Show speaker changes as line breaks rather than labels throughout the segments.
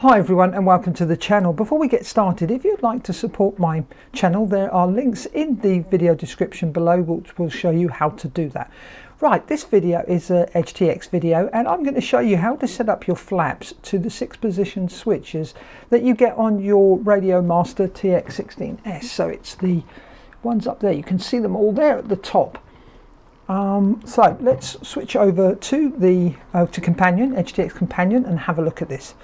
Hi everyone and welcome to the channel. Before we get started, if you'd like to support my channel, there are links in the video description below which will show you how to do that. Right, this video is an EdgeTX video and I'm going to show you how to set up your flaps to the 6-position switches that you get on your RadioMaster TX16S. So it's the ones up there, you can see them all there at the top. So let's switch over to the Companion, EdgeTX Companion, and have a look at this.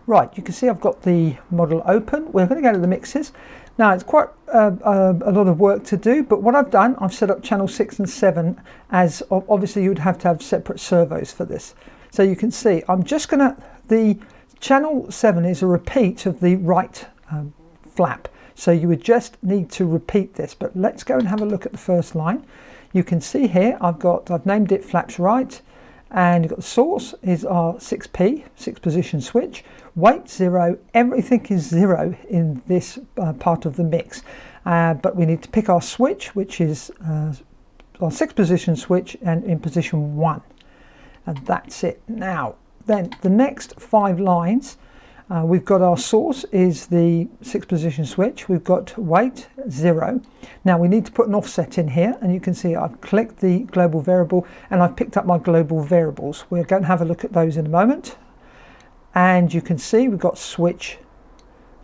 Right, you can see I've got the model open. We're going to go to the mixes. Now it's quite a lot of work to do, but what I've done, I've set up channel 6 and 7 as obviously you'd have to have separate servos for this. So you can see I'm just going to, the channel 7 is a repeat of the right flap. So you would just need to repeat this, but let's go and have a look at the first line. You can see here I've named it flaps right. And you've got the source is our 6P, 6-position switch, weight 0, everything is 0 in this part of the mix. But we need to pick our switch, which is our 6-position switch and in position 1. And that's it. Now, then the next 5 lines, we've got our source is the 6-position switch. We've got weight 0. Now we need to put an offset in here, and you can see I've clicked the global variable and I've picked up my global variables. We're going to have a look at those in a moment. And you can see we've got switch,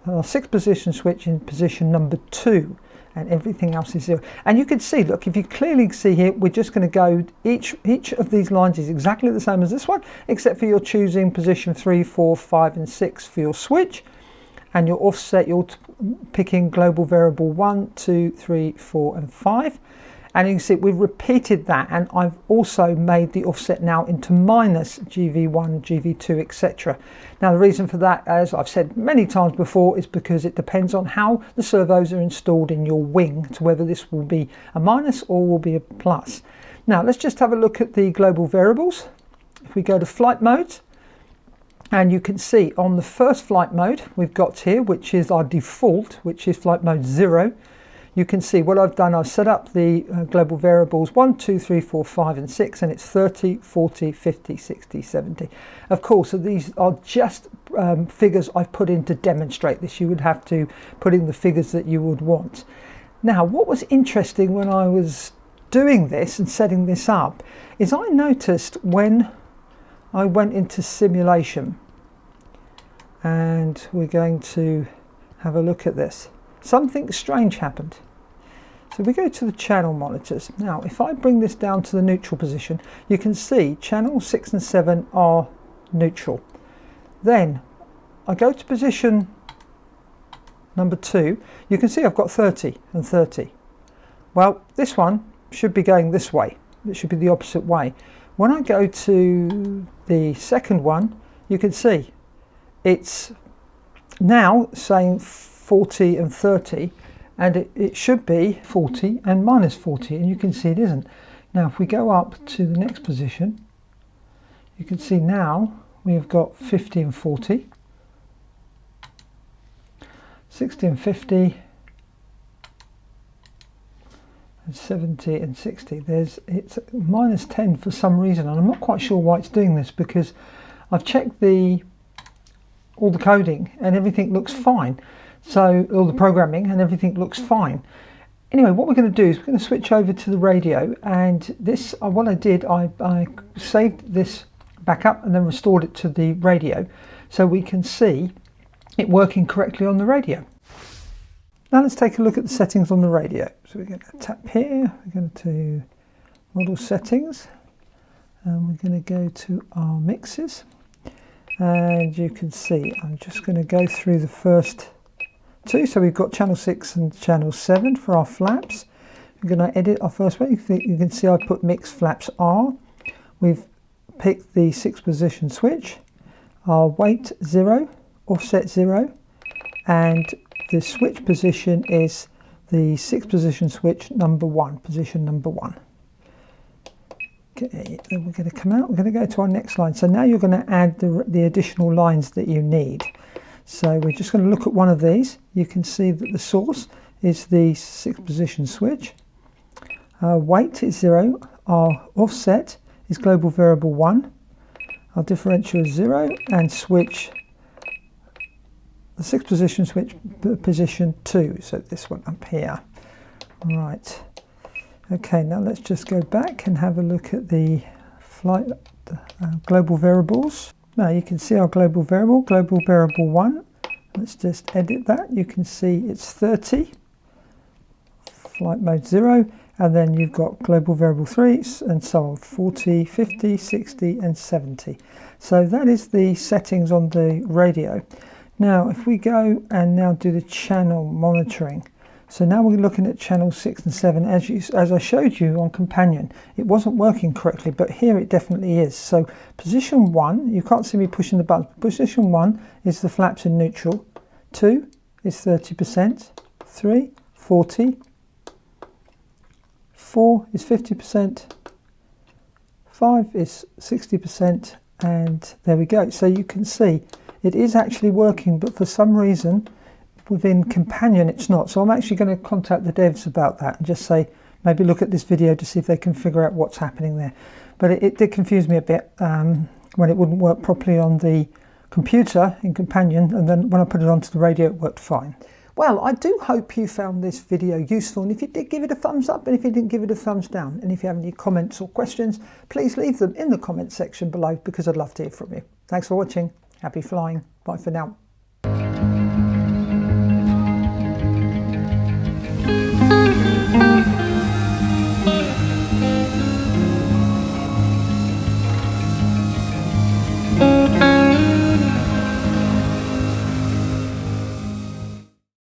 our 6-position switch in position number 2, and everything else is 0. And you can see, look, if you clearly see here, we're just going to go, each of these lines is exactly the same as this one, except for you're choosing position 3, 4, 5 and 6 for your switch, and your offset, you're picking global variable 1, 2, 3, 4 and 5. And you can see we've repeated that, and I've also made the offset now into minus GV1, GV2, etc. Now the reason for that, as I've said many times before, is because it depends on how the servos are installed in your wing to whether this will be a minus or will be a plus. Now let's just have a look at the global variables. If we go to flight modes, and you can see on the first flight mode we've got here, which is our default, which is flight mode 0. You can see what I've done, I've set up the global variables 1, 2, 3, 4, 5 and 6, and it's 30, 40, 50, 60, 70. Of course, so these are just figures I've put in to demonstrate this. You would have to put in the figures that you would want. Now, what was interesting when I was doing this and setting this up is I noticed when I went into simulation, and we're going to have a look at this. Something strange happened. So we go to the channel monitors. Now, if I bring this down to the neutral position, you can see channel 6 and 7 are neutral. Then I go to position number 2. You can see I've got 30 and 30. Well, this one should be going this way. It should be the opposite way. When I go to the second one, you can see it's now saying 40 and 30, and it should be 40 and minus 40, and you can see it isn't. Now if we go up to the next position, you can see now we've got 50 and 40, 60 and 50 and 70 and 60. It's minus 10 for some reason, and I'm not quite sure why it's doing this, because I've checked all the coding and everything looks fine. So all the programming and everything looks fine. Anyway, what we're going to do is we're going to switch over to the radio, and this, what I did, I saved this back up and then restored it to the radio so we can see it working correctly on the radio. Now let's take a look at the settings on the radio. So we're going to tap here, we're going to model settings, and we're going to go to our mixes, and you can see I'm just going to go through the first 2. So we've got channel 6 and channel 7 for our flaps. We're going to edit our first one. You can see I've put mix flaps R. We've picked the 6-position switch. Our weight 0, offset 0, and the switch position is the 6-position switch number 1, position number 1. Okay, then we're going to come out. We're going to go to our next line. So now you're going to add the additional lines that you need. So we're just going to look at one of these. You can see that the source is the 6-position switch. Weight is 0. Our offset is global variable 1. Our differential is 0, and switch the 6th position switch position 2, so this one up here. Right, okay, now let's just go back and have a look at the flight global variables. Now you can see our global variable 1. Let's just edit that. You can see it's 30, flight mode 0, and then you've got global variable 3 and so on, 40, 50, 60 and 70. So that is the settings on the radio. Now if we go and now do the channel monitoring, so now we're looking at channel 6 and 7. As I showed you on Companion, it wasn't working correctly, but here it definitely is. So position 1, you can't see me pushing the button. Position 1 is the flaps in neutral, 2 is 30%, 3, 40, 4 is 50%, 5 is 60%, and there we go. So you can see it is actually working, but for some reason within Companion it's not. So I'm actually going to contact the devs about that and just say, maybe look at this video to see if they can figure out what's happening there. But it did confuse me a bit when it wouldn't work properly on the computer in Companion, and then when I put it onto the radio it worked fine. Well, I do hope you found this video useful, and if you did, give it a thumbs up, and if you didn't, give it a thumbs down. And if you have any comments or questions, please leave them in the comment section below, because I'd love to hear from you. Thanks for watching. Happy flying. Bye for now.